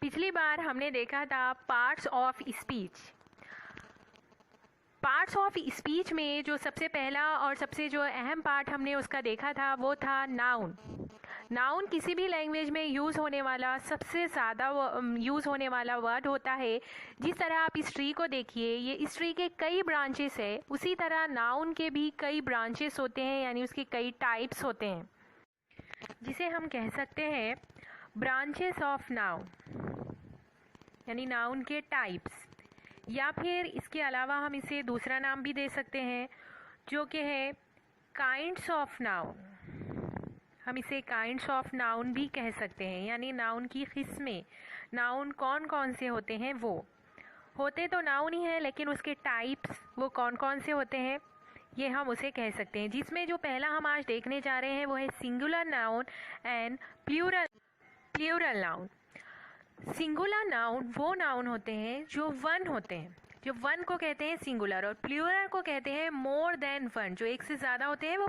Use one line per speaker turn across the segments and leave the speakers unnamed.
पिछली बार हमने देखा था parts of speech. Parts of speech में जो सबसे पहला और सबसे जो अहम पार्ट हमने उसका देखा था वो था नाउन। नाउन किसी भी लैंग्वेज में यूज़ होने वाला सबसे ज़्यादा यूज़ होने वाला वर्ड होता है। जिस तरह आप इस ट्री को देखिए, ये इस ट्री के कई ब्रांचेस है, उसी तरह नाउन के भी कई ब्रांचेस होते हैं, यानी उसके कई टाइप्स होते हैं, जिसे हम कह सकते हैं ब्रांचेस ऑफ नाउन, यानी नाउन के टाइप्स। या फिर इसके अलावा हम इसे दूसरा नाम भी दे सकते हैं जो कि है काइंड्स ऑफ नाउन। हम इसे काइंड्स ऑफ नाउन भी कह सकते हैं, यानी नाउन की किस्में। नाउन कौन कौन से होते हैं, वो होते तो नाउन ही है, लेकिन उसके टाइप्स वो कौन कौन से होते हैं ये हम उसे कह सकते हैं। जिसमें जो पहला हम आज देखने जा रहे हैं वो है singular noun and plural noun. Singular noun वो नाउन होते हैं जो वन होते हैं, जो वन को कहते हैं सिंगुलर, और प्लूरल को कहते हैं मोर देन वन, जो एक से ज़्यादा होते हैं वो।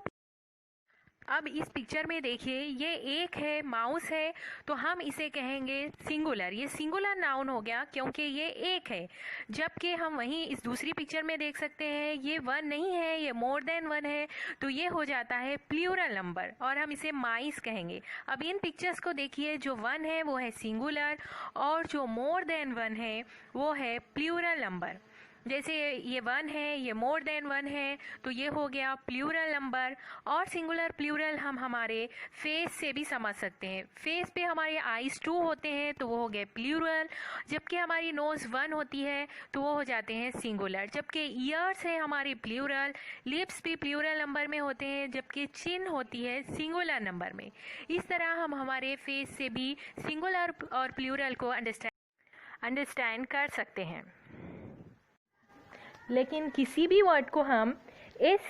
अब इस पिक्चर में देखिए, ये एक है, माउस है, तो हम इसे कहेंगे सिंगुलर। ये सिंगुलर नाउन हो गया क्योंकि ये एक है। जबकि हम वहीं इस दूसरी पिक्चर में देख सकते हैं ये वन नहीं है, ये मोर देन वन है, तो ये हो जाता है प्लूरल नंबर और हम इसे माइस कहेंगे। अब इन पिक्चर्स को देखिए, जो वन है वो है सिंगुलर और जो मोर देन वन है वो है प्लूरल नंबर। जैसे ये वन है, ये मोर देन वन है, तो ये हो गया प्लूरल नंबर। और सिंगुलर प्लूरल हम हमारे फेस से भी समझ सकते हैं। फेस पे हमारे आइज़ 2 होते हैं तो वो हो गए प्लूरल, जबकि हमारी नोज़ 1 होती है तो वो हो जाते हैं सिंगुलर। जबकि ईयर्स है हमारी प्लूरल, लिप्स भी प्लूरल नंबर में होते हैं, जबकि चिन होती है सिंगुलर नंबर में। इस तरह हम हमारे फेस से भी सिंगुलर और प्लूरल को अंडरस्टैंड कर सकते हैं। लेकिन किसी भी वर्ड को हम एस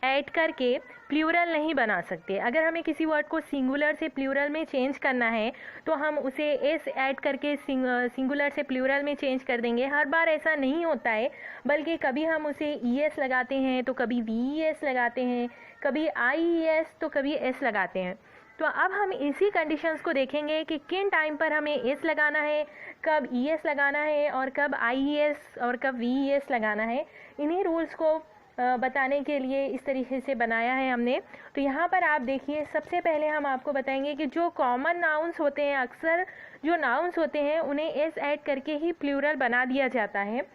ऐड करके प्लूरल नहीं बना सकते। अगर हमें किसी वर्ड को सिंगुलर से प्लूरल में चेंज करना है तो हम उसे एस ऐड करके सिंगुलर से प्लूरल में चेंज कर देंगे। हर बार ऐसा नहीं होता है, बल्कि कभी हम उसे ई एस लगाते हैं तो कभी वी ई एस लगाते हैं, कभी आई ई एस तो कभी एस लगाते हैं। तो अब हम इसी कंडीशंस को देखेंगे कि किन टाइम पर हमें एस लगाना है, कब ई एस लगाना है और कब आई ई एस और कब वी ई एस लगाना है। इन्हीं रूल्स को बताने के लिए इस तरीके से बनाया है हमने। तो यहाँ पर आप देखिए, सबसे पहले हम आपको बताएंगे कि जो कॉमन नाउन्स होते हैं, अक्सर जो नाउन्स होते हैं उन्हें एस ऐड करके ही प्लूरल बना दिया जाता है।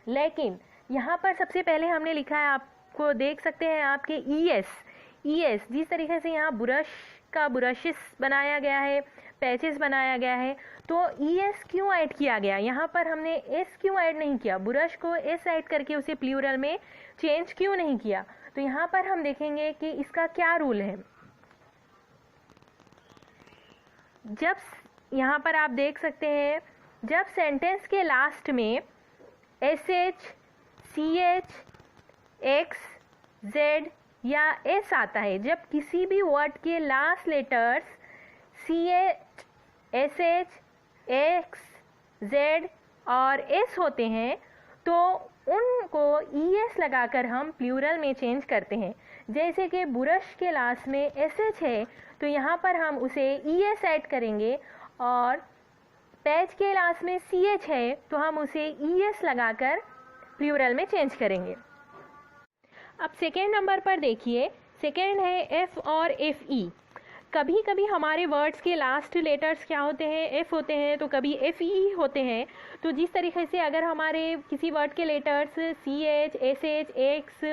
लेकिन यहाँ पर सबसे पहले हमने लिखा है, आपको देख सकते हैं आपके ई एस। जिस तरीके से यहाँ ब्रश का ब्रशेस बनाया गया है, पैचेस बनाया गया है, तो ई एस क्यों ऐड किया गया? यहाँ पर हमने एस क्यों ऐड नहीं किया? ब्रश को एस ऐड करके उसे प्लूरल में चेंज क्यों नहीं किया? तो यहाँ पर हम देखेंगे कि इसका क्या रूल है। जब यहाँ पर आप देख सकते हैं, जब सेंटेंस के लास्ट में S H, C H, X, Z या एस आता है, जब किसी भी वर्ड के last letters C H, S H, X, Z और एस होते हैं, तो उनको ई एस लगाकर हम प्लूरल में चेंज करते हैं। जैसे कि ब्रश के लास्ट में एस एच है तो यहाँ पर हम उसे ई एस ऐड करेंगे, और पैच के लास्ट में सी एच है तो हम उसे ई एस लगाकर प्लूरल में चेंज करेंगे। अब सेकेंड नंबर पर देखिए, सेकेंड है एफ और एफ ई। कभी कभी हमारे वर्ड्स के लास्ट लेटर्स क्या होते हैं, एफ होते हैं, तो कभी एफ ई होते हैं। तो जिस तरीके से अगर हमारे किसी वर्ड के letters C H, S H, X,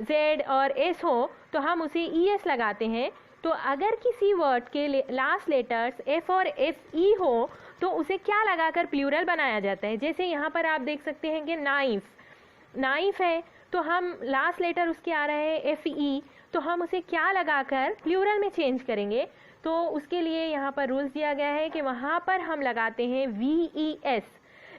Z और एस हो तो हम उसे ई एस लगाते हैं। तो अगर किसी वर्ड के लास्ट लेटर्स एफ और एफ ई हो तो उसे क्या लगाकर प्लूरल बनाया जाता है? जैसे यहाँ पर आप देख सकते हैं कि नाइफ है, तो हम लास्ट लेटर उसके आ रहा है एफ ई, तो हम उसे क्या लगाकर प्लूरल में चेंज करेंगे? तो उसके लिए यहाँ पर रूल्स दिया गया है कि वहाँ पर हम लगाते हैं वी ई एस।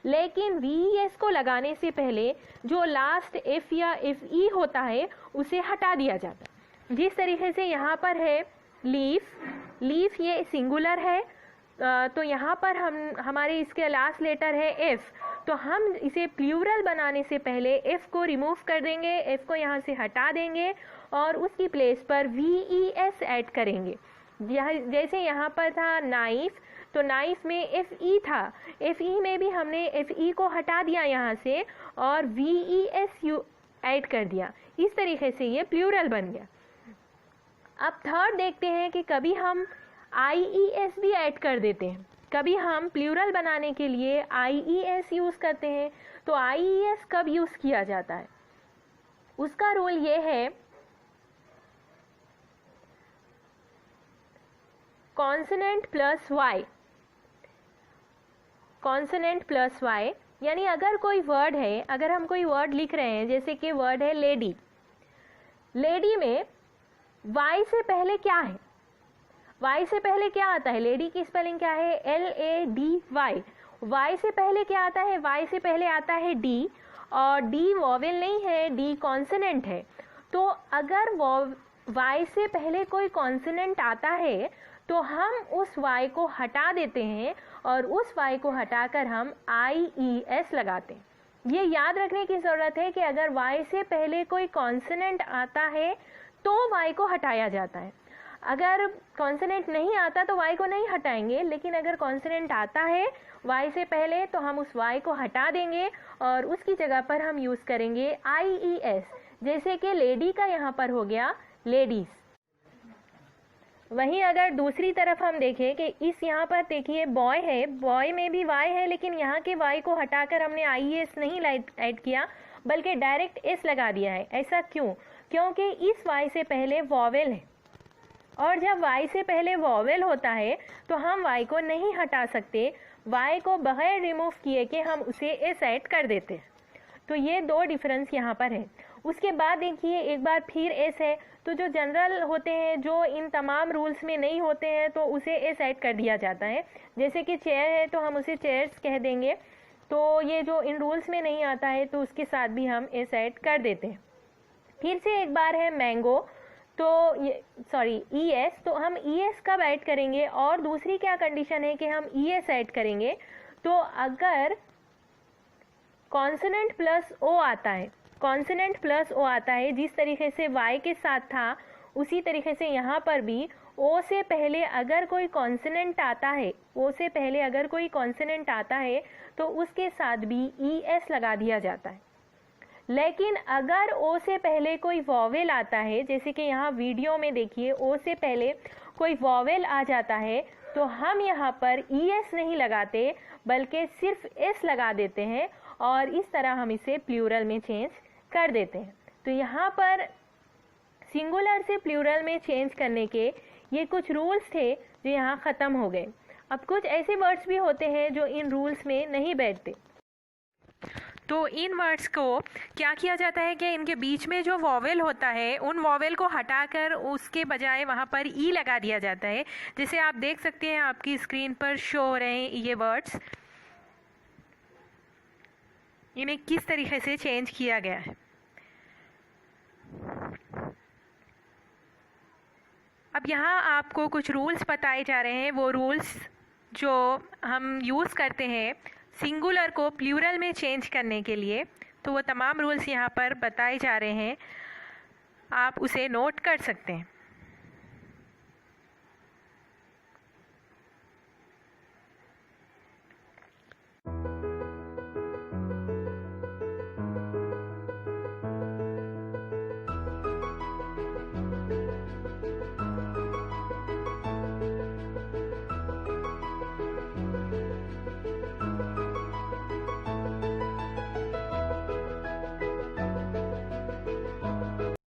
लेकिन वी ई एस को लगाने से पहले जो लास्ट एफ या एफ ई होता है उसे हटा दिया जाता है। जिस तरीके से यहाँ पर है लीफ ये सिंगुलर है, तो यहाँ पर हमारे इसके लास्ट लेटर है एफ, तो हम इसे प्लूरल बनाने से पहले एफ को रिमूव कर देंगे, एफ को यहाँ से हटा देंगे और उसकी प्लेस पर वी ई एस ऐड करेंगे। जैसे यहाँ पर था नाइफ, तो नाइफ में FE था, FE में भी हमने FE को हटा दिया यहाँ से और VES ऐड कर दिया। इस तरीके से ये प्लूरल बन गया। अब थर्ड देखते हैं कि कभी हम IES भी ऐड कर देते हैं। कभी हम प्लूरल बनाने के लिए IES यूज़ करते हैं। तो IES कब यूज़ किया जाता है? उसका रूल ये है, consonant plus Y, consonant plus Y, यानी अगर कोई वर्ड है, अगर हम कोई वर्ड लिख रहे हैं, जैसे कि वर्ड है लेडी, लेडी में वाई से पहले क्या है? वाई से पहले क्या आता है? लेडी की स्पेलिंग क्या है? LADY। वाई से पहले क्या आता है? वाई से पहले आता है D, और D वॉवेल नहीं है, D कॉन्सोनेंट है। तो अगर वाई से पहले कोई कॉन्सोनेंट आता है तो हम उस वाई को हटा देते हैं और उस वाई को हटाकर हम IES लगाते हैं। ये याद रखने की ज़रूरत है कि अगर वाई से पहले कोई कॉन्सोनेंट आता है तो वाई को हटाया जाता है। अगर कॉन्सोनेंट नहीं आता तो वाई को नहीं हटाएंगे, लेकिन अगर कॉन्सोनेंट आता है वाई से पहले तो हम उस वाई को हटा देंगे और उसकी जगह पर हम यूज़ करेंगे IES। जैसे कि लेडी का यहाँ पर हो गया लेडीज़। वहीं अगर दूसरी तरफ हम देखें कि इस यहाँ पर देखिए बॉय है, बॉय में भी वाई है, लेकिन यहाँ के वाई को हटाकर हमने IES नहीं ऐड किया बल्कि डायरेक्ट S लगा दिया है। ऐसा क्यों? क्योंकि इस वाई से पहले वॉवेल है, और जब वाई से पहले वॉवेल होता है तो हम वाई को नहीं हटा सकते। वाई को बगैर रिमूव किए कि हम उसे S ऐड कर देते हैं। तो ये दो डिफरेंस यहाँ पर है। उसके बाद देखिए एक बार फिर S है, तो जो जनरल होते हैं, जो इन तमाम रूल्स में नहीं होते हैं, तो उसे S ऐड कर दिया जाता है। जैसे कि चेयर है तो हम उसे चेयर्स कह देंगे। तो ये जो इन रूल्स में नहीं आता है तो उसके साथ भी हम S ऐड कर देते हैं। फिर से एक बार है मैंगो, तो ये ES, तो हम ES कब ऐड करेंगे? और दूसरी क्या कंडीशन है कि हम ES ऐड करेंगे? तो अगर कॉन्सोनेंट प्लस O आता है, कॉन्सोनेंट प्लस O आता है, जिस तरीके से Y के साथ था उसी तरीके से यहाँ पर भी O से पहले अगर कोई कॉन्सोनेंट आता है, O से पहले अगर कोई कॉन्सोनेंट आता है तो उसके साथ भी ES लगा दिया जाता है। लेकिन अगर O से पहले कोई वॉवेल आता है, जैसे कि यहाँ वीडियो में देखिए O से पहले कोई वॉवेल आ जाता है, तो हम यहाँ पर ES नहीं लगाते बल्कि सिर्फ S लगा देते हैं और इस तरह हम इसे प्लूरल में चेंज कर देते हैं। तो यहाँ पर सिंगुलर से प्लूरल में चेंज करने के ये कुछ रूल्स थे जो यहाँ ख़त्म हो गए। अब कुछ ऐसे वर्ड्स भी होते हैं जो इन रूल्स में नहीं बैठते। तो इन वर्ड्स को क्या किया जाता है कि इनके बीच में जो वॉवेल होता है उन वॉवेल को हटाकर उसके बजाय वहाँ पर ई लगा दिया जाता है। जैसे आप देख सकते हैं आपकी स्क्रीन पर शो हो रहे हैं ये वर्ड्स, इन्हें किस तरीके से चेंज किया गया है। अब यहाँ आपको कुछ रूल्स बताए जा रहे हैं, वो रूल्स जो हम यूज़ करते हैं सिंगुलर को प्लूरल में चेंज करने के लिए। तो वो तमाम रूल्स यहाँ पर बताए जा रहे हैं, आप उसे नोट कर सकते हैं।